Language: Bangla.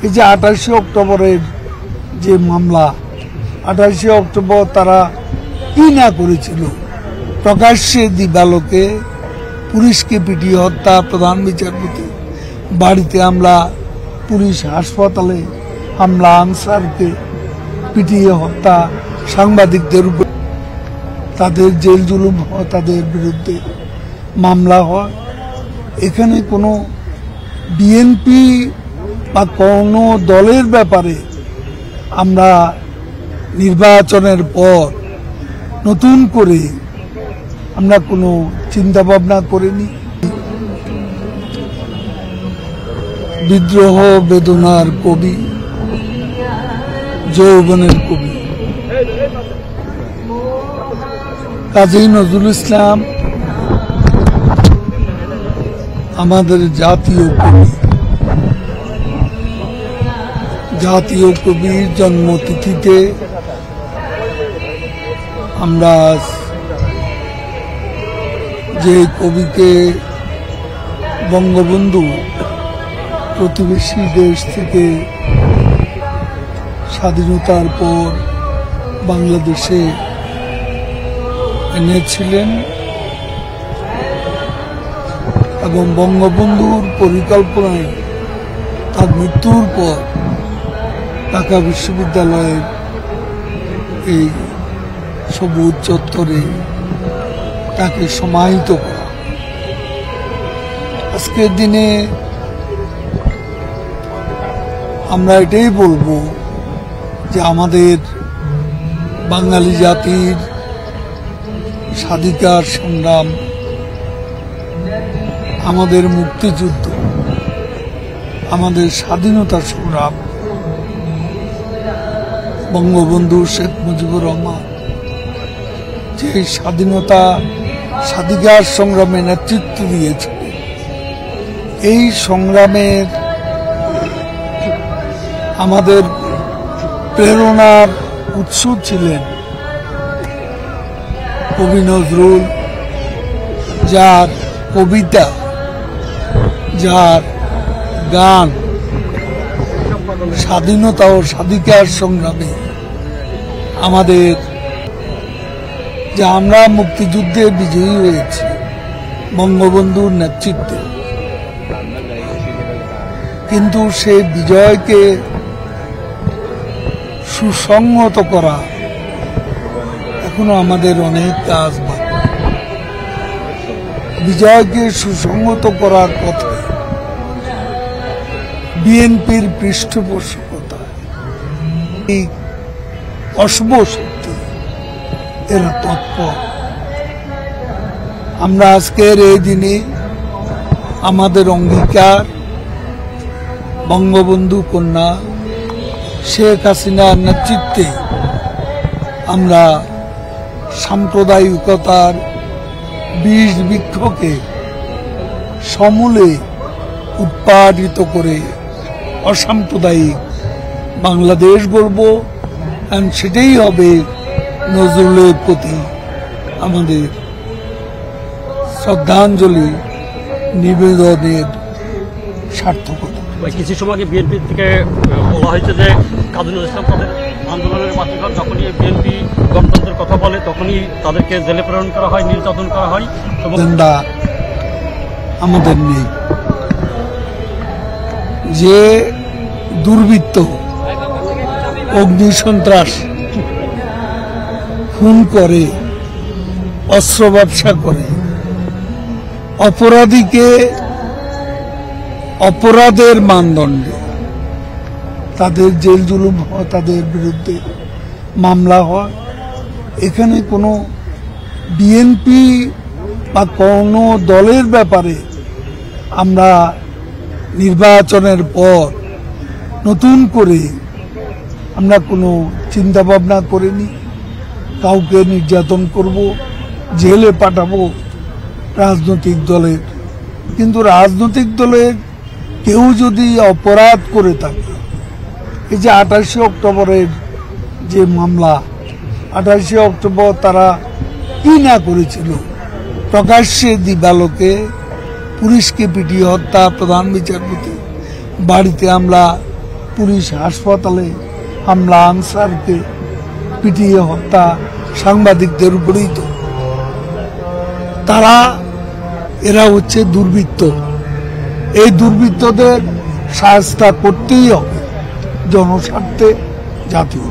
এই যে 28 অক্টোবরের যে মামলা, 28 অক্টোবর তারা কি না করেছিল, প্রকাশ্যে দিবালোকে পুলিশকে পিটিয়ে হত্যা, প্রধান বিচারপতি বাড়িতে হামলা, পুলিশ হাসপাতালে হামলা, আনসারকে পিটিয়ে হত্যা, সাংবাদিকদের উপর তাদের জেল জুলুম হয়, তাদের বিরুদ্ধে মামলা হয়। এখানে কোনো বিএনপি বা কোনো দলের ব্যাপারে আমরা নির্বাচনের পর নতুন করে আমরা কোনো চিন্তা ভাবনা করিনি। বিদ্রোহ বেদনার কবি, যৌবনের কবি কাজী নজরুল ইসলাম আমাদের জাতীয় কবি। জাতীয় কবির জন্মতিথিতে আমরা যে কবিকে বঙ্গবন্ধু প্রতিবেশী দেশ থেকে স্বাধীনতার পর বাংলাদেশে এনেছিলেন এবং বঙ্গবন্ধুর পরিকল্পনায় তার মৃত্যুর পর ঢাকা বিশ্ববিদ্যালয়ের এই সবুজ চত্বরে তাকে সমাহিত করা। আজকের দিনে আমরা এটাই বলবো যে আমাদের বাঙালি জাতির স্বাধিকার সংগ্রাম, আমাদের মুক্তিযুদ্ধ, আমাদের স্বাধীনতা সংগ্রাম বঙ্গবন্ধু শেখ মুজিবুর রহমান যে স্বাধিকার সংগ্রামে নেতৃত্ব দিয়েছে, এই সংগ্রামের আমাদের প্রেরণার উৎস ছিলেন কবি নজরুল, যার কবিতা, যার গান স্বাধীনতা ও স্বাধিকার সংগ্রামে আমাদের যে আমরা মুক্তিযুদ্ধে বিজয়ী হয়েছি বঙ্গবন্ধুর নেতৃত্বে, কিন্তু সেই বিজয়কে সুসংহত করা এখনো আমাদের অনেক কাজ বাকি। বিজয়কে সুসংহত করার পথে বিএনপির পৃষ্ঠপোষকতা, এই অশুভ শক্তি এরা তৎপর। আমরা আজকের এই দিনে আমাদের অঙ্গীকার বঙ্গবন্ধু কন্যা শেখ হাসিনার নেতৃত্বে আমরা সাম্প্রদায়িকতার বীজ বৃক্ষকে সমূলে উৎপাদিত করে অসাম্প্রদায়িক বাংলাদেশ গড়ব, সেটাই হবে নজরুলের প্রতি আমাদের শ্রদ্ধাঞ্জলি নিবেদনের সার্থকতা। কিছু সময় আগে বিএনপি থেকে বলা হয়েছে যে কাজী নজরুল ইসলাম তাদের আন্দোলনের মাতৃঘর, যখনই বিএনপি গণতন্ত্রের কথা বলে তখনই তাদেরকে জেলে প্রেরণ করা হয়, নির্যাতন করা হয়। আমাদের নেই। যে দুর্বৃত্ত অগ্নিসন্ত্রাস, খুন করে, অস্ত্র ব্যবসা করে, অপরাধীকে অপরাধের মানদণ্ডে তাদের জেল জুলুম হয়, তাদের বিরুদ্ধে মামলা হয়। এখানে কোনো বিএনপি বা কোনো দলের ব্যাপারে আমরা নির্বাচনের পর নতুন করে আমরা কোনো চিন্তা ভাবনা করিনি। কাউকে নির্যাতন করব, জেলে পাঠাবো রাজনৈতিক দলের, কিন্তু রাজনৈতিক দলের কেউ যদি অপরাধ করে থাকে, এই যে 28 অক্টোবরের যে মামলা, 28 অক্টোবর তারা কি না করেছিল, প্রকাশ্যে দিবালোকে পুলিশকে পিটিয়ে হত্যা, প্রধান বিচারপতি বাড়িতে হামলা, পুলিশ হাসপাতালে হামলা, আনসারকে পিটিয়ে হত্যা, সাংবাদিকদের উপরেই তো। এরা হচ্ছে দুর্বৃত্ত। এই দুর্বৃত্তদের শাস্তি করতেই হবে জনস্বার্থে, জাতীয়।